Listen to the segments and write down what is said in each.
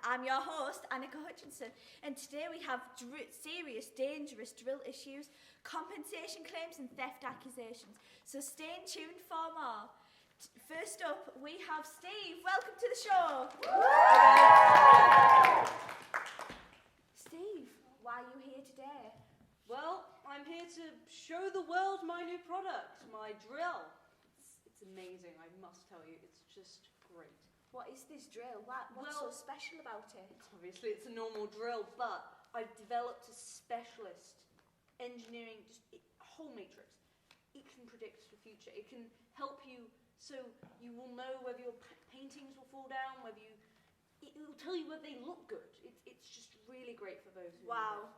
I'm your host, Annika Hutchinson, and today we have serious, dangerous drill issues, compensation claims and theft accusations. So stay tuned for more. First up, we have Steve. Welcome to the show. Steve, why are you here today? Well, I'm here to show the world my new product, my drill. It's amazing, I must tell you. It's just great. What is this drill? What's so special about it? Obviously, it's a normal drill, but I've developed a specialist engineering, a whole matrix. It can predict the future. It can help you so you will know whether your paintings will fall down, it will tell you whether they look good. It's just really great for those who Wow,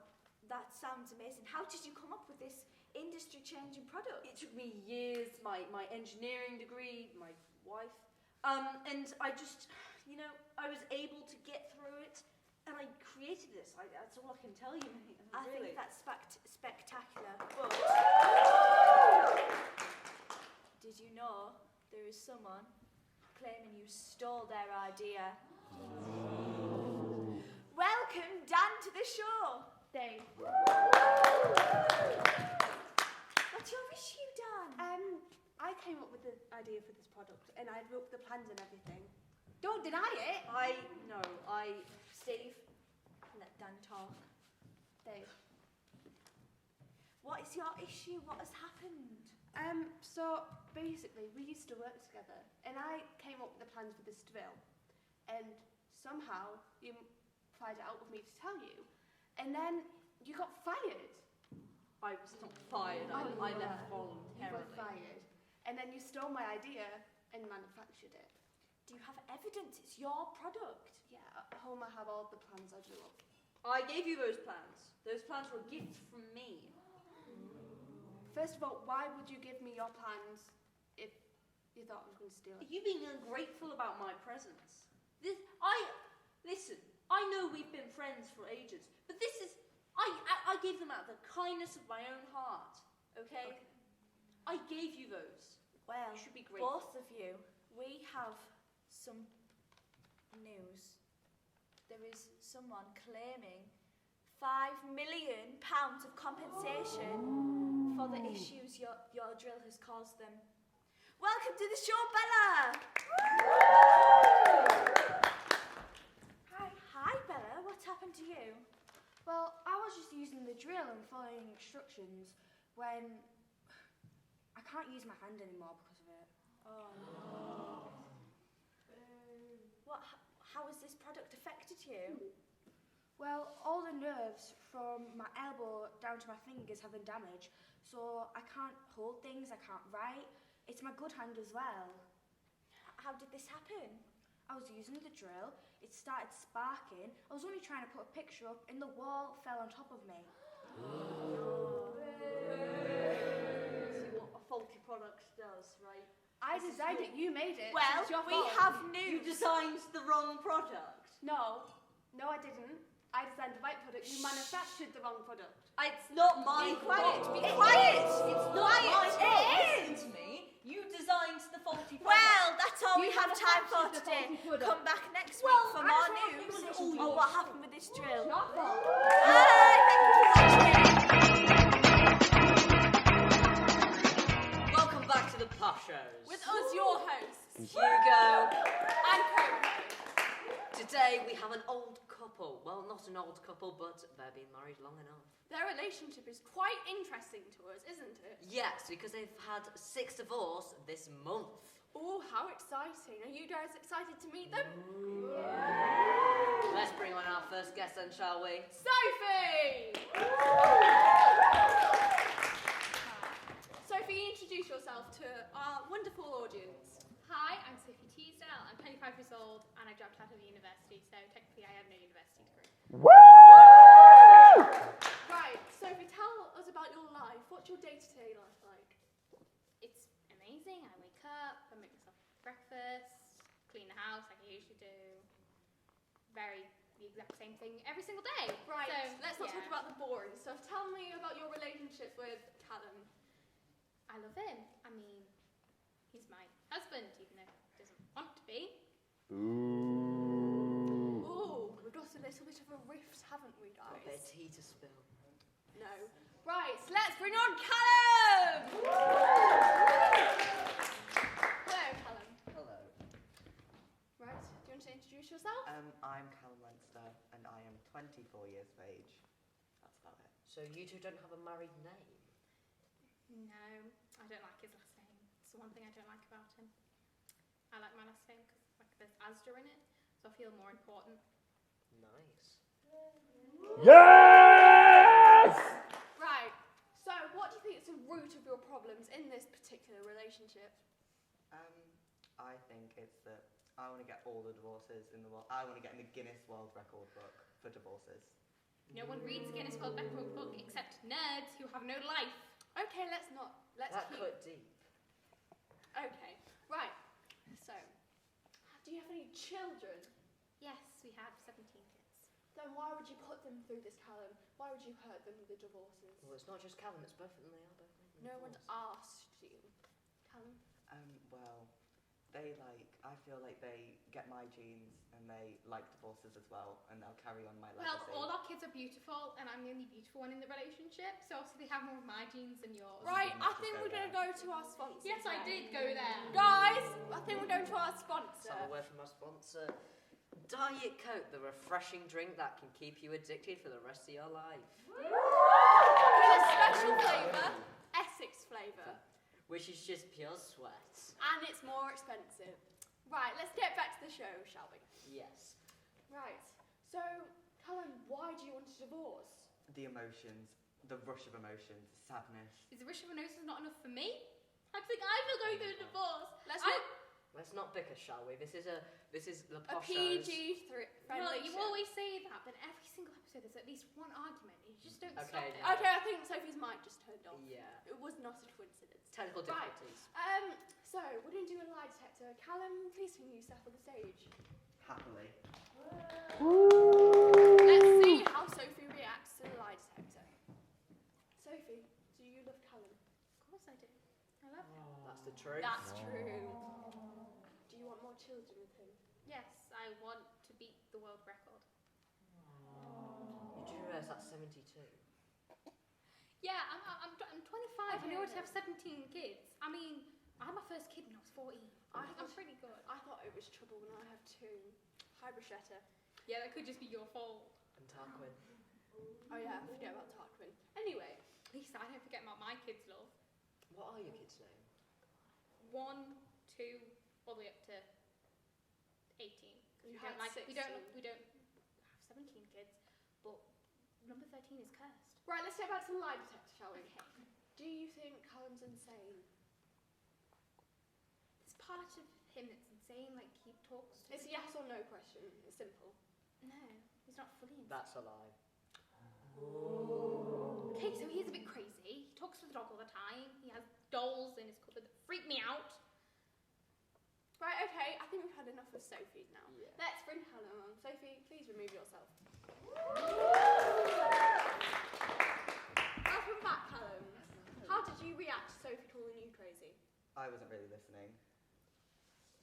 that sounds amazing. How did you come up with this industry-changing product? It took me years, my engineering degree, my wife, and I just, I was able to get through it, and I created this. That's all I can tell you, mate. I think that's spectacular. But did you know there is someone claiming you stole their idea? Welcome, Dan, to the show. Dave. What's your issue, Dan? I came up with the idea for this product and I wrote the plans and everything. Don't deny it. Steve, let Dan talk. Dave. What is your issue? What has happened? So basically we used to work together and I came up with the plans for this drill and somehow you tried it out with me to tell you and then you got fired. I was not fired. I left voluntarily. You got fired. And then you stole my idea and manufactured it. Do you have evidence? It's your product. Yeah, at home I have all the plans I drew up. I gave you those plans. Those plans were a gift from me. First of all, why would you give me your plans if you thought I was going to steal it? Are you being ungrateful about my presence? Listen, I know we've been friends for ages, but I gave them out of the kindness of my own heart, okay? I gave you those. Well, you should be grateful. Both of you, we have some news. There is someone claiming £5 million of compensation for the issues your drill has caused them. Welcome to the show, Bella! Hi, Bella. What's happened to you? Well, I was just using the drill and following instructions when I can't use my hand anymore because of it. Oh no. How has this product affected you? Well, all the nerves from my elbow down to my fingers have been damaged, so I can't hold things, I can't write. It's my good hand as well. How did this happen? I was using the drill, it started sparking, I was only trying to put a picture up and the wall fell on top of me. See what a faulty product does, right? I designed it, you made it. Well, it's your we fault. have news. You designed the wrong product. No, I didn't. I designed the right product. You manufactured the wrong product. It's not my fault. Be quiet! It's not my fault. Listen to me. You designed the faulty product. Well, that's all we You have time for manufactured the today. faulty product. Come back next week Well, for I more thought it news was all on your what happened with this drill. Your fault. Bye! Thank you for watching. Welcome back to the Pushers. With us, your hosts, Hugo. and co-hosts. Today we have an old couple. Well, not an old couple, but they've been married long enough. Their relationship is quite interesting to us, isn't it? Yes, because they've had 6 divorces this month. Oh, how exciting. Are you guys excited to meet them? Let's bring on our first guest then, shall we? Sophie! Sophie, introduce yourself to our wonderful audience. Hi, I'm Sophie Teasdale. I'm 25 years old and I dropped out of university, so technically I have no university degree. Right, Sophie, tell us about your life. What's your day-to-day life like? It's amazing. I wake up, I make myself breakfast, clean the house like I usually do. The exact same thing every single day. Right, So, let's not yeah. talk about the boring stuff. Tell me about your relationship with Callum. I love him. I mean, he's my husband, even though he doesn't want to be. Ooh, to spill. No. Right, so let's bring on Callum! Hello, Callum. Hello. Right, do you want to introduce yourself? I'm Callum Leinster, and I am 24 years of age. That's about it. So you two don't have a married name? No, I don't like his last name. It's the one thing I don't like about him. I like my last name because like there's Asda in it, so I feel more important. Nice. Yes! Right, so what do you think is the root of your problems in this particular relationship? I think it's that I want to get all the divorces in the world. I want to get in the Guinness World Record book for divorces. No one reads Guinness World Record book except nerds who have no life. Okay, let's That keep... cut deep. Okay, right, so, do you have any children? Yes, we have 17 kids. Then why would you put them through this, Callum? Why would you hurt them with the divorces? Well, it's not just Callum, it's both of them. They are both making No one's divorce. asked you. Callum? Well, I feel like they get my genes and they like divorces as well, and they'll carry on my Well, legacy. all our kids are beautiful, and I'm the only beautiful one in the relationship, so obviously they have more of my genes than yours. Right, didn't I just think go we're going to there. go to our sponsor. Yes, I did go there. Guys, I think we're going to our sponsor. Let's have a word from our sponsor. Diet Coke, the refreshing drink that can keep you addicted for the rest of your life. With a special flavour, Essex flavour. Which is just pure sweat. And it's more expensive. Right, let's get back to the show, shall we? Yes. Right, so, Callum, why do you want a divorce? The emotions, the rush of emotions, sadness. Is the rush of a nose not enough for me? I think I feel going through a divorce. Let's not bicker, shall we? This is the A posh PG friendly Well, you show. always say that, but every single episode there's at least one argument. You just don't stop Okay, it. no. Okay, I think Sophie's mic just turned off. Yeah. It was not a coincidence. Technical Right. difficulties. So, we're going to do a lie detector. Callum, please bring yourself on the stage. Happily. Let's see how Sophie reacts to the lie detector. Sophie, do you love Callum? Of course I do. I love him. That's the truth. That's true. Do you want more children with him? Yes, I want to beat the world record. You do realise that's 72. Yeah, I'm 25 and Okay, I already no. have 17 kids. I mean, I had my first kid when I was 14. I I'm pretty good. I thought it was trouble when I have two. Hi, Bruschetta. Yeah, that could just be your fault. And Tarquin. Oh yeah, forget about Tarquin. Anyway, At least I don't forget about my kids' love. What are your kids' names? 1, 2, all the way up to 18. You We had don't we don't 16. we don't have 17 kids, but number 13 is cursed. right, let's get back to the lie detector, shall we? Okay. Do you think Callum's insane? There's part of him that's insane, like he talks to It's a yes or no question. It's simple. No, he's not fully insane. That's a lie. Okay, so he's a bit crazy. He talks to the dog all the time. He has dolls in his cupboard that freak me out. Right, okay, I think we've had enough of Sophie's now. Yeah. Let's bring Callum on. Sophie, please remove yourself. Welcome back, Callum. How did you react to Sophie calling you crazy? I wasn't really listening.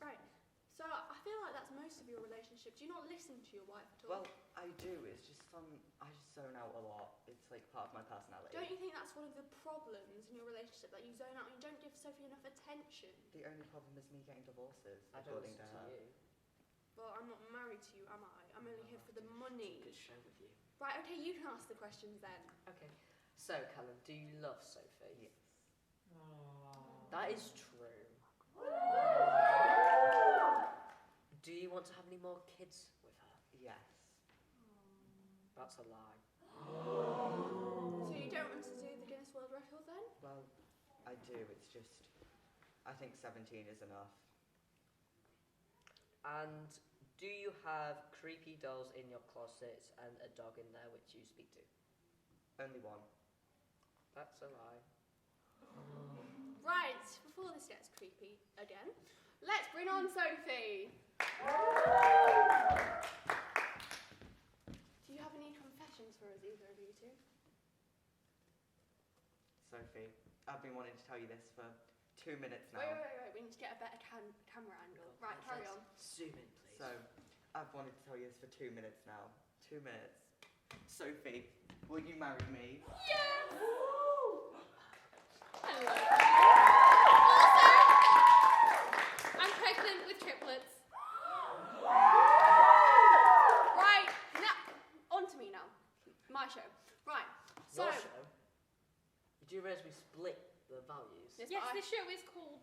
Right, so I feel like that's most of your relationship. Do you not listen to your wife at all? Well, I do. It's just I just zone out a lot. It's like part of my personality. Don't you think that's one of the problems in your relationship, that you zone out and you don't give Sophie enough attention? The only problem is me getting divorces, I don't according listen to her. to you. Well, I'm not married to you, am I? I'm only here for the money. It's a good show with you. Right, okay, you can ask the questions then. Okay. So, Callum, do you love Sophie? Yes. That is true. Do you want to have any more kids with her? Yes. That's a lie. So you don't want to do the Guinness World Record then? Well, I do. It's just I think 17 is enough. And do you have creepy dolls in your closets and a dog in there which you speak to? Only one. That's a lie. Right, before this gets creepy again, let's bring on Sophie. Do you have any confessions for us, either of you two? Sophie, I've been wanting to tell you this for 2 minutes now. Wait. We need to get a better camera angle. Right, carry on. Zoom in, please. So, I've wanted to tell you this for 2 minutes now. 2 minutes. Sophie, Will you marry me? Yes! Hello. Also, I'm pregnant with triplets. Right, now, on to me now. My show. Right, so... Your show? You do realise we split the values? Yes, Yes, but this show is called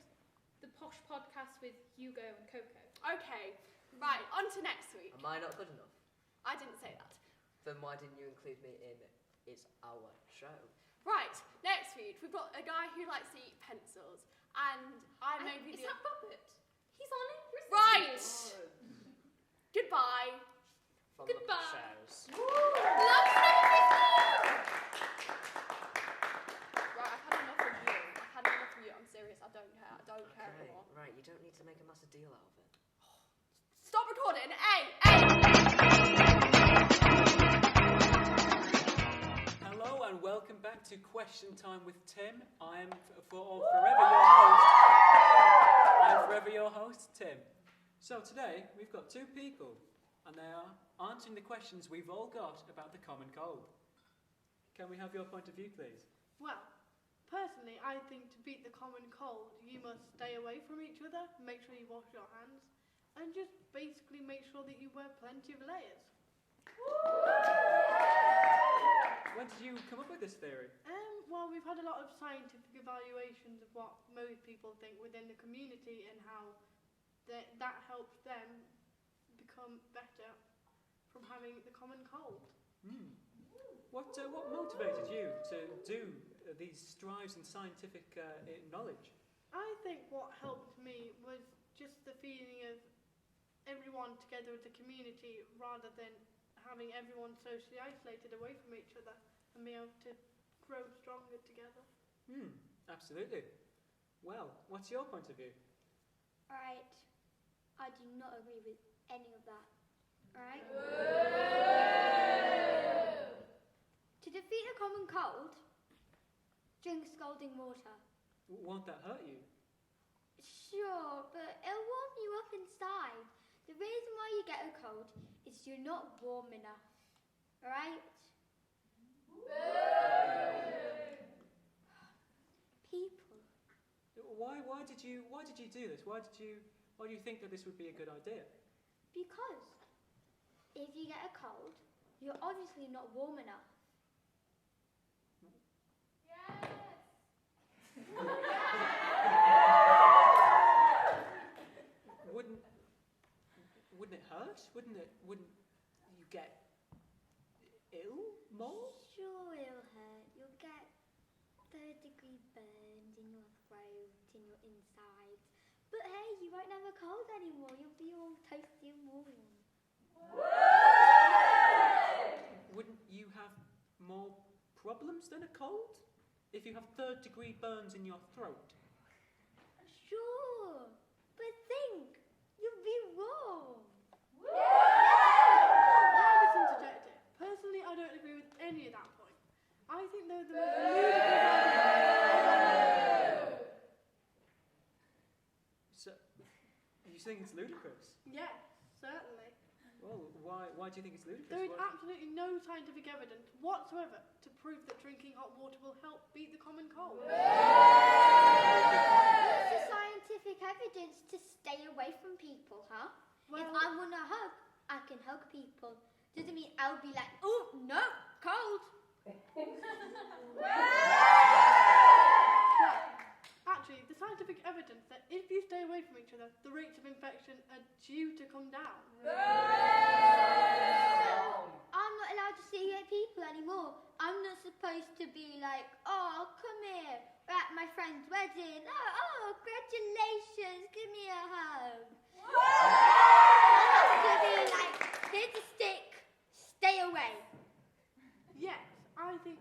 The Posh Podcast with Hugo and Coco. Okay, right, on to next week. Am I not good enough? I didn't say that. Then why didn't you include me in It's Our Show? Right, next week we've got a guy who likes to eat pencils, and I may be Is the... that Robert? He's on it. Right! Goodbye. From Goodbye. the shows. Love Right, I've had enough of you. I've had enough of you. I'm serious. I don't care. I don't care Okay, anymore. right, you don't need to make a massive deal out of it. Stop recording. Hello and welcome back to Question Time with Tim. I am forever your host, Tim. So today we've got two people and they are answering the questions we've all got about the common cold. Can we have your point of view, please? Well, personally, I think to beat the common cold, you must stay away from each other, make sure you wash your hands, and just basically make sure that you wear plenty of layers. When did you come up with this theory? Well, we've had a lot of scientific evaluations of what most people think within the community and how that helps them become better from having the common cold. What motivated you to do these strives in scientific knowledge? I think what helped me was just the feeling of everyone together as a community rather than having everyone socially isolated away from each other and being able to grow stronger together. Absolutely. Well, what's your point of view? Right. I do not agree with any of that. Right? To defeat a common cold, drink scalding water. Won't that hurt you? Sure, but it'll warm you up inside. The reason why you get a cold is you're not warm enough. Right? People. Why did you do this? Why do you think that this would be a good idea? Because if you get a cold, you're obviously not warm enough. Wouldn't it hurt? Wouldn't you get ill more? Sure, it'll hurt. You'll get third-degree burns in your throat, in your insides. But hey, you won't have a cold anymore. You'll be all toasty and warm. Wouldn't you have more problems than a cold if you have third-degree burns in your throat? Sure, but think, you'll be warm. I just interject it. Personally, I don't agree with any of that point. I think they're the most ludicrous. So, you think it's ludicrous? Yes, certainly. Well, why do you think it's ludicrous? There is absolutely no scientific evidence whatsoever to prove that drinking hot water will help beat the common cold. What's the scientific evidence to stay away from people, huh? If I want to hug, I can hug people. Doesn't mean I'll be like, oh, no, cold. Actually, the scientific evidence that if you stay away from each other, the rates of infection are due to come down. I'm not allowed to see people anymore. I'm not supposed to be like, oh, come here. We're at my friend's wedding. Oh, congratulations. Give me a hug. I'm supposed to be like, here's a stick. Stay away. Yes, I think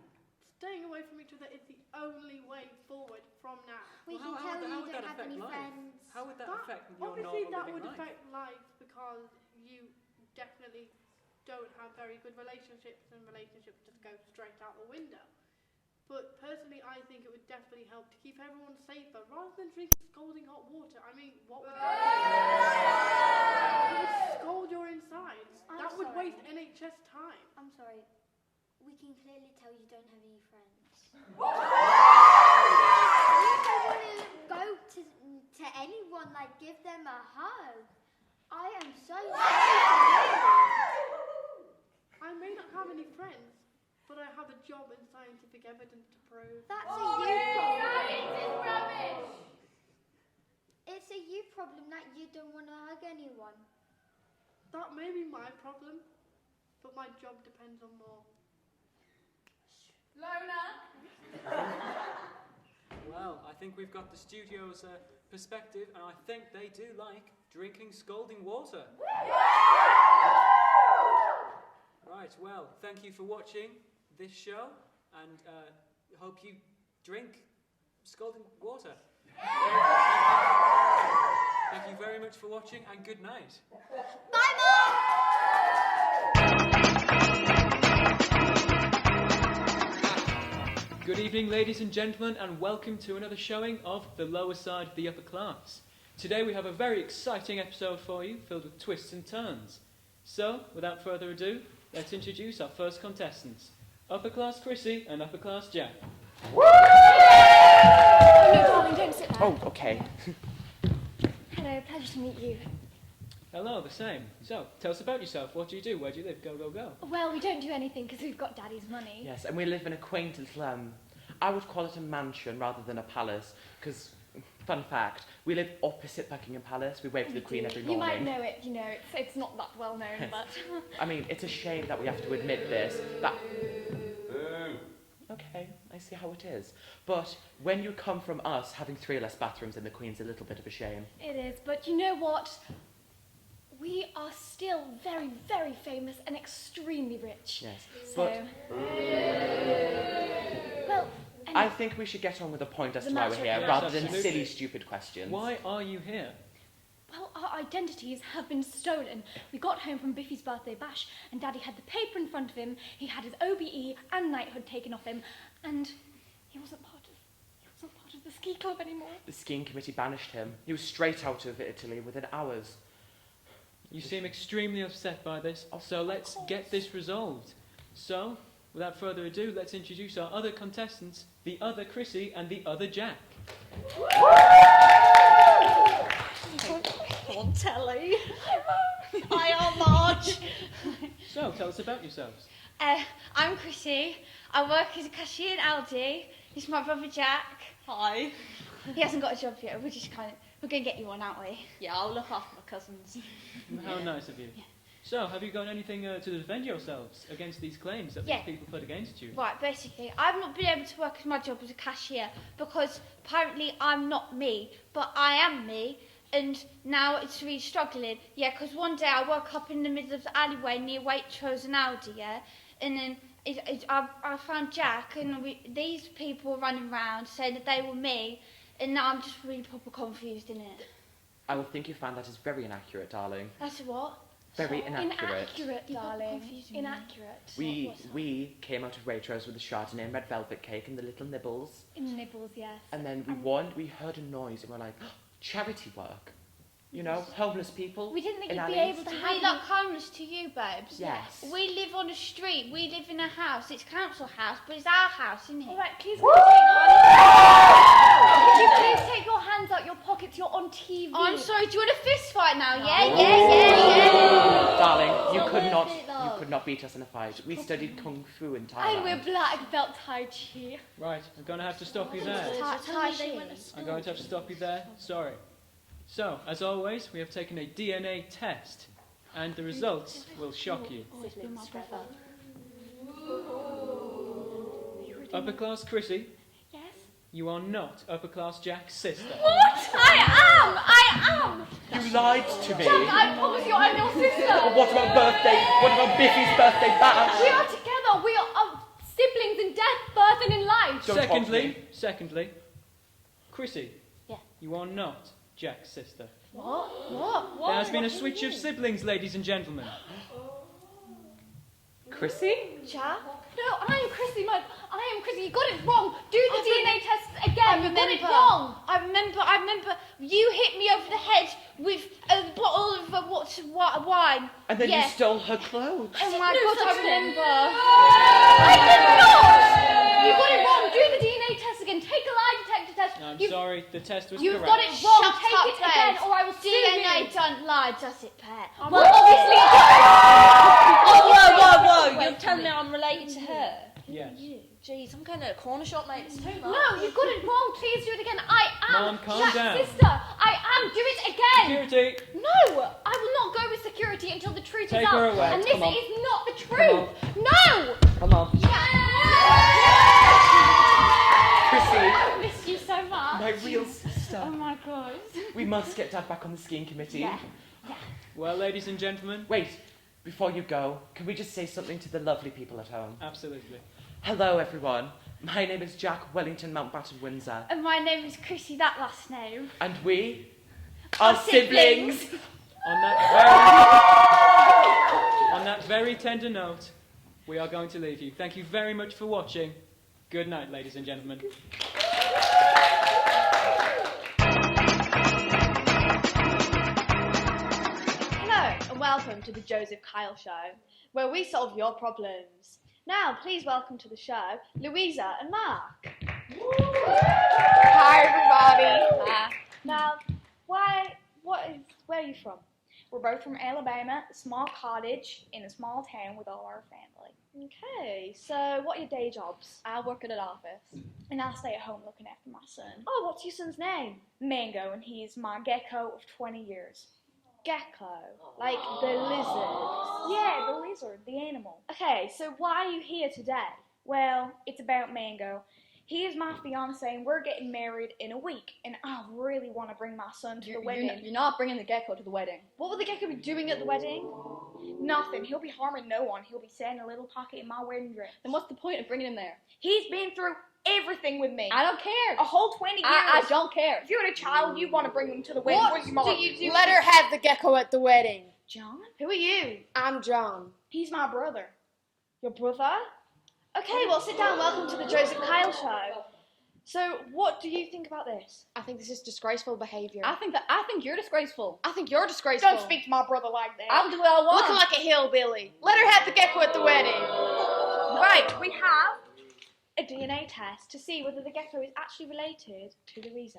staying away from each other is the only way forward from now. We Well, can tell how you would don't that have affect any life? friends. How would that affect your Obviously, normal that living would life? affect life because you definitely don't have very good relationships, and relationships just go straight out the window. But personally, I think it would definitely help to keep everyone safer rather than drinking scalding hot water. I mean, what would that do? It would scald your insides. I'm That would sorry. waste NHS time. I'm sorry. We can clearly tell you don't have any friends. You don't want to go to anyone, like give them a hug. I am so I may not have any friends, but I have a job and scientific evidence to prove. That's a you problem. Science is rubbish. It's a you problem that you don't want to hug anyone. That may be my problem, but my job depends on more. Lona? Well, I think we've got the studio's perspective, and I think they do like drinking scalding water. Right, well, thank you for watching this show, and hope you drink scalding water. Thank you very much for watching, and good night. Bye, Mom! Good evening, ladies and gentlemen, and welcome to another showing of The Lower Side of the Upper Class. Today we have a very exciting episode for you, filled with twists and turns. So, without further ado, let's introduce our first contestants, Upper Class Chrissy and Upper Class Jack. Oh, no, darling, don't sit there. Oh, okay. Hello, pleasure to meet you. Hello, the same. So, tell us about yourself. What do you do? Where do you live? Go, go, go. Well, we don't do anything because we've got Daddy's money. Yes, and we live in a quaint little, I would call it a mansion rather than a palace, because, fun fact, we live opposite Buckingham Palace. We wait for the Queen every morning. You might know it, it's not that well known, but... I mean, it's a shame that we have to admit this, that... Okay, I see how it is. But when you come from us, having 3 less bathrooms than the Queen's a little bit of a shame. It is, but you know what? We are still very, very famous and extremely rich. Yes, So... but... Well, I think we should get on with the point as The to why we're matter- here, Yes, rather than absolutely. silly, stupid questions. Why are you here? well, our identities have been stolen. We got home from Biffy's birthday bash, and Daddy had the paper in front of him. He had his OBE and knighthood taken off him, and he wasn't part of the ski club anymore. The skiing committee banished him. He was straight out of Italy within hours. You seem extremely upset by this, so let's get this resolved. So, without further ado, let's introduce our other contestants, the other Chrissy and the other Jack. On telly. I am Marge. So, tell us about yourselves. I'm Chrissy. I work as a cashier in Aldi. This is my brother Jack. Hi. He hasn't got a job yet. We're going to get you one, aren't we? Yeah, I'll look after my cousins. How nice of you. Yeah. So, have you got anything to defend yourselves against these claims that Yeah. these people put against you? Right, basically, I've not been able to work as my job as a cashier because apparently I'm not me, but I am me, and now it's really struggling. Yeah, because one day I woke up in the middle of the alleyway near Waitrose and Aldi, yeah, and then I found Jack, and these people were running around saying that they were me, and now I'm just really proper confused, innit? I would think you found that is very inaccurate, darling. That's what? Very inaccurate. Inaccurate, darling. confused me. Inaccurate. We came out of Waitrose with the Chardonnay and red velvet cake and the little nibbles. In nibbles, yes. And then we heard a noise and we're like, charity work. You know, homeless people. We didn't think in you'd be alleys. able to we look homeless to you, babes. Yes. We live on a street. We live in a house. It's council house, but it's our house, isn't it? All right, please, Could you please take your hands out your pockets? You're on TV. Oh, I'm sorry. Do you want a fist fight now? No. Yeah. Darling, you So could worth not it, though. you could not beat us in a fight. We studied Kung Fu in And Thailand. we're black belt Tai Chi. Right, I'm going to have to stop you there. Tai Chi. I'm going to have to stop you there. Sorry. So, as always, we have taken a DNA test, and the results will shock you. Upper class Chrissy, Yes? you are not upper class Jack's sister. What? I am! You lied to me. Jack, I promise you I'm your sister. Well, what about Biffy's birthday bash? We are together. We are siblings in death, birth, and in life. Don't Secondly, Chrissy, Yeah. you are not Jack's sister. What? There has been a switch of siblings, ladies and gentlemen. Chrissy? Jack? No, I am Chrissy, man. I am Chrissy. You got it wrong. Do the DNA test again. You got it wrong. I remember you hit me over the head with a bottle of wine. A And then Yeah. you stole her clothes. Oh my No god, I such thing. remember. I did not! You got it wrong. Do the DNA test again. Take a lie detector test. I'm You've- sorry, the test was You've correct. got it wrong. Shut Take up, it again, Pez. or I will sue DNA you. don't lie, does it, Pet? Well, obviously. Whoa, whoa, whoa! Wait You're telling me I'm related to her? Yes. Jeez, I'm going to a corner shop, mate. It's too much. No, you've got it wrong. Please do it again. I am Mom, calm Jack's down. sister. I am. Do it again. Security! No, I will not go with security until the truth Take is her out. away. And this Come on. is not the truth. No. Come on. Chrissy, I miss you so much. my real sister. Oh my god. We must get Dad back on the skiing committee. Yeah. Well, ladies and gentlemen, Wait, before you go, can we just say something to the lovely people at home? absolutely. Hello, everyone. My name is Jack Wellington Mountbatten Windsor, And my name is Chrissy, that last name. and we are siblings. On that very tender note, we are going to leave you. Thank you very much for watching. Good night, ladies and gentlemen. Hello and welcome to the Joseph Kyle Show, where we solve your problems. Now, please welcome to the show, Louisa and Mark. Hi, everybody. Now, where are you from? We're both from Alabama, a small cottage in a small town with all our family. Okay, so what are your day jobs? I work at an office, and I stay at home looking after my son. Oh, what's your son's name? Mango, and he's my gecko of 20 years. Gecko, like the lizard. Yeah, the lizard, the animal. Okay, so why are you here today? Well, it's about Mango. He is my fiance, and we're getting married in a week, and I really want to bring my son to the wedding. You're not bringing the gecko to the wedding. What will the gecko be doing at the wedding? Nothing. He'll be harming no one. He'll be sat in a little pocket in my wedding dress. Then what's the point of bringing him there? He's been through everything with me. I don't care. A whole 20 years. I don't care. If you had a child, you'd want to bring him to the wedding. What wouldn't you, Mom? do you do? Let her have the gecko at the wedding. John? Who are you? I'm John. He's my brother. Your brother? Okay, well, sit down. Welcome to the Joseph Kyle Show. So, what do you think about this? I think this is disgraceful behaviour. I think you're disgraceful. I think you're disgraceful. Don't speak to my brother like that. I'll do what I want. Looking like a hillbilly. Let her have the gecko at the wedding. Right, we have a DNA test to see whether the gecko is actually related to Louisa.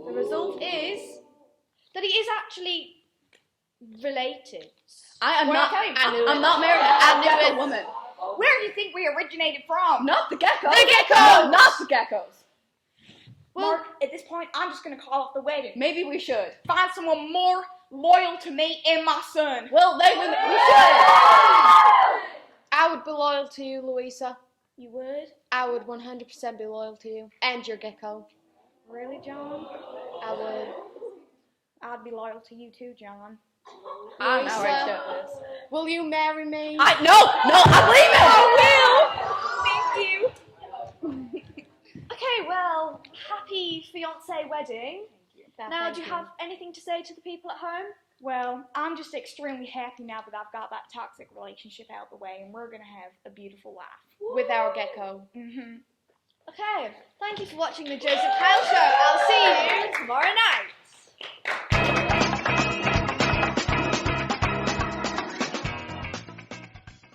The result is that he is actually related. I'm not married to a woman. Where do you think we originated from? Not the gecko. The gecko! No, not the geckos. Well, Mark, at this point, I'm just going to call off the wedding. Maybe we should. Find someone more loyal to me and my son. Well, we should. I would be loyal to you, Louisa. You would? I would 100% be loyal to you. And your gecko. Really, John? I would. I'd be loyal to you too, John. I'm Louisa, outraged at this. Will you marry me? No, I believe it. I will. Thank you. Okay, well, happy fiancé wedding. Now, Thank do you have anything to say to the people at home? Well, I'm just extremely happy now that I've got that toxic relationship out of the way, and we're going to have a beautiful life. With our gecko. Mm-hmm. Okay, thank you for watching the Joseph Kyle Show. I'll see you tomorrow night.